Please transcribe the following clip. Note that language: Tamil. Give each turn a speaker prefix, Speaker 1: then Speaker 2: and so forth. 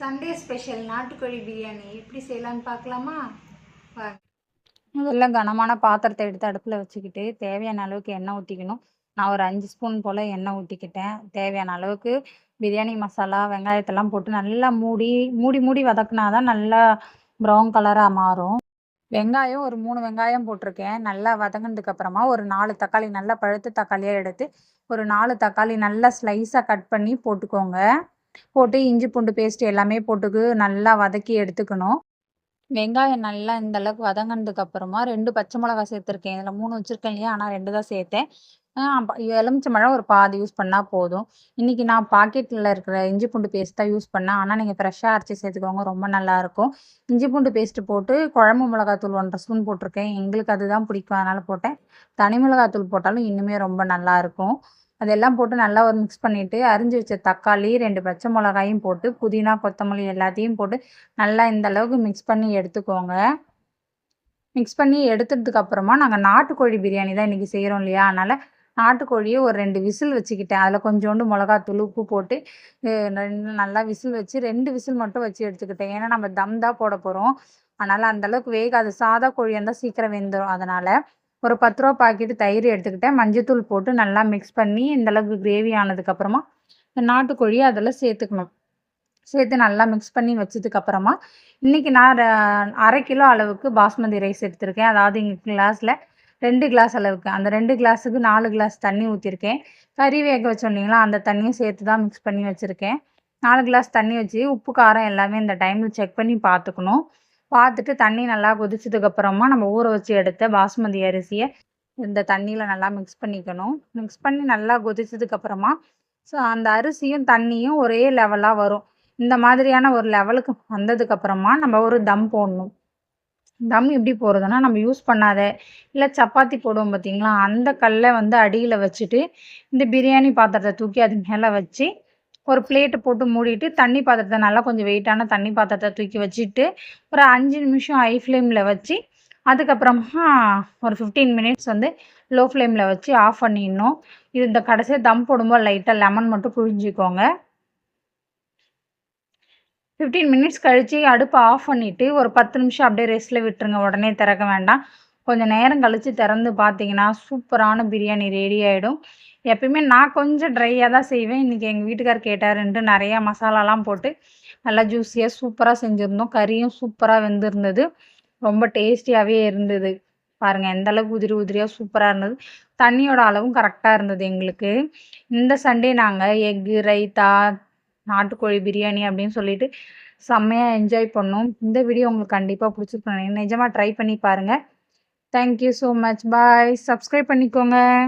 Speaker 1: சண்டே ஸ்பெஷல் நாட்டுக்கோழி பிரியாணி எப்படி செய்யலான்னு பார்க்கலாமா?
Speaker 2: முதல்ல கனமான பாத்திரத்தை எடுத்து அடுப்பில் வச்சுக்கிட்டு தேவையான அளவுக்கு எண்ணெய் ஊற்றிக்கணும். நான் ஒரு 5 ஸ்பூன் போல் எண்ணெய் ஊற்றிக்கிட்டேன். தேவையான அளவுக்கு பிரியாணி மசாலா வெங்காயத்தெல்லாம் போட்டு நல்லா மூடி மூடி மூடி வதக்குனா தான் நல்லா ப்ரௌன் கலராக மாறும். வெங்காயம் ஒரு 3 வெங்காயம் போட்டிருக்கேன். நல்லா வதங்கினதுக்கு அப்புறமா ஒரு 4 தக்காளி நல்லா பழுத்த தக்காளியாக எடுத்து ஒரு 4 தக்காளி நல்லா ஸ்லைஸாக கட் பண்ணி போட்டுக்கோங்க. போட்டு இஞ்சி பூண்டு பேஸ்ட் எல்லாமே போட்டு நல்லா வதக்கி எடுத்துக்கணும். வெங்காயம் நல்லா இந்த அளவுக்கு வதங்கினதுக்கு அப்புறமா 2 பச்சை மிளகாய் சேர்த்துருக்கேன். இதில் 3 வச்சுருக்கேன் இல்லையா, ஆனால் 2 தான் சேர்த்தேன். எலுமிச்சம்பழம் ஒரு பாதி யூஸ் பண்ணால் போதும். இன்றைக்கி நான் பாக்கெட்டில் இருக்கிற இஞ்சி பூண்டு பேஸ்ட் தான் யூஸ் பண்ணேன். ஆனால் நீங்கள் ஃப்ரெஷ்ஷாக அரைச்சி சேர்த்துக்கோங்க, ரொம்ப நல்லாயிருக்கும். இஞ்சி பூண்டு பேஸ்ட்டு போட்டு குழம்பு மிளகாத்தூள் 1.5 ஸ்பூன் போட்டிருக்கேன். எங்களுக்கு அதுதான் பிடிக்கும், அதனால் போட்டேன். தனி மிளகாத்தூள் போட்டாலும் இன்னுமே ரொம்ப நல்லாயிருக்கும். அதெல்லாம் போட்டு நல்லா ஒரு மிக்ஸ் பண்ணிவிட்டு அரிஞ்சு வச்ச தக்காளி 2 பச்சை மிளகாயும் போட்டு புதினா கொத்தமல்லி எல்லாத்தையும் போட்டு நல்லா இந்த அளவுக்கு மிக்ஸ் பண்ணி எடுத்துக்கோங்க. மிக்ஸ் பண்ணி எடுத்ததுக்கு அப்புறமா நாங்கள் நாட்டுக்கோழி பிரியாணி தான் இன்றைக்கி செய்கிறோம் இல்லையா, அதனால் நாட்டுக்கோழியை ஒரு 2 விசில் வச்சுக்கிட்டேன். அதில் கொஞ்சோண்டு மிளகாத்தூள் உப்பு போட்டு நல்லா விசில் வச்சு 2 விசில் மட்டும் வச்சு எடுத்துக்கிட்டேன். ஏன்னா நம்ம தம் தான் போட போகிறோம், அதனால் அந்தளவுக்கு வேகாது. சாதா கோழியாக இருந்தால் சீக்கிரம் வெந்துடும். அதனால் ஒரு 10 ரூபா பாக்கெட்டு தயிர் எடுத்துக்கிட்டேன். மஞ்சத்தூள் போட்டு நல்லா மிக்ஸ் பண்ணி இந்தளவுக்கு கிரேவி ஆனதுக்கப்புறமா நாட்டுக்கோழியை அதில் சேர்த்துக்கணும். சேர்த்து நல்லா மிக்ஸ் பண்ணி வச்சதுக்கப்புறமா இன்றைக்கி நான் 1/2 கிலோ அளவுக்கு பாஸ்மதி ரைஸ் எடுத்திருக்கேன். அதாவது இங்கே கிளாஸில் 2 கிளாஸ் அளவுக்கு, அந்த 2 கிளாஸுக்கு 4 கிளாஸ் தண்ணி ஊற்றிருக்கேன். கறி வேக வச்சோம் இல்லைங்களா, அந்த தண்ணியும் சேர்த்து தான் மிக்ஸ் பண்ணி வச்சுருக்கேன். 4 கிளாஸ் தண்ணி வச்சு உப்பு காரம் எல்லாமே இந்த டைமில் செக் பண்ணி பார்த்துக்கணும். பார்த்துட்டு தண்ணி நல்லா கொதிச்சதுக்கப்புறமா நம்ம ஊற வச்சு எடுத்த பாஸ்மதி அரிசியை இந்த தண்ணியில் நல்லா மிக்ஸ் பண்ணிக்கணும். மிக்ஸ் பண்ணி நல்லா கொதிச்சதுக்கப்புறமா அந்த அரிசியும் தண்ணியும் ஒரே லெவலாக வரும். இந்த மாதிரியான ஒரு லெவலுக்கு வந்ததுக்கப்புறமா நம்ம ஒரு தம் போடணும். தம் எப்படி போடுறதுன்னா, நம்ம யூஸ் பண்ணாத இல்லை சப்பாத்தி போடுவோம் பார்த்தீங்களா, அந்த கல்லை அடியில் வச்சுட்டு இந்த பிரியாணி பாத்திரத்தை தூக்கி அது மேலே வச்சு ஒரு பிளேட்டு போட்டு மூடிட்டு தண்ணி பாத்திரத்தை நல்லா கொஞ்சம் வெயிட்டான தண்ணி பாத்திரத்தை தூக்கி வச்சுட்டு ஒரு 5 நிமிஷம் ஹை ஃப்ளேமில் வச்சு அதுக்கப்புறமா ஒரு 15 மினிட்ஸ் லோ ஃப்ளேமில் வச்சு ஆஃப் பண்ணிடணும். இது இந்த கடைசியாக தம் போடும்போது லைட்டாக லெமன் மட்டும் புழிஞ்சிக்கோங்க. 15 மினிட்ஸ் கழித்து அடுப்பை ஆஃப் பண்ணிவிட்டு ஒரு 10 நிமிஷம் அப்படியே ரெஸ்ட்டில் விட்டுருங்க. உடனே திறக்க வேண்டாம். கொஞ்சம் நேரம் கழித்து திறந்து பார்த்தீங்கன்னா சூப்பரான பிரியாணி ரெடி ஆகிடும். எப்பயுமே நான் கொஞ்சம் ட்ரையாக தான் செய்வேன். இன்றைக்கி எங்கள் வீட்டுக்கார் கேட்டாருன்ட்டு நிறையா மசாலாலாம் போட்டு நல்லா ஜூஸியாக சூப்பராக செஞ்சுருந்தோம். கறியும் சூப்பராக வெந்திருந்தது. ரொம்ப டேஸ்டியாகவே இருந்தது. பாருங்கள் எந்த அளவுக்கு உதிரி உதிரியாக சூப்பராக இருந்தது. தண்ணியோட அளவும் கரெக்டாக இருந்தது எங்களுக்கு. இந்த சண்டே நாங்கள் எக்கு ரைத்தா நாட்டுக்கோழி பிரியாணி அப்படின்னு சொல்லிட்டு செம்மையாக என்ஜாய் பண்ணோம். இந்த வீடியோ உங்களுக்கு கண்டிப்பாக பிடிச்சிருக்கணும். நிஜமாக ட்ரை பண்ணி பாருங்கள். Thank you so much. Bye. Subscribe பண்ணிக்கோங்க.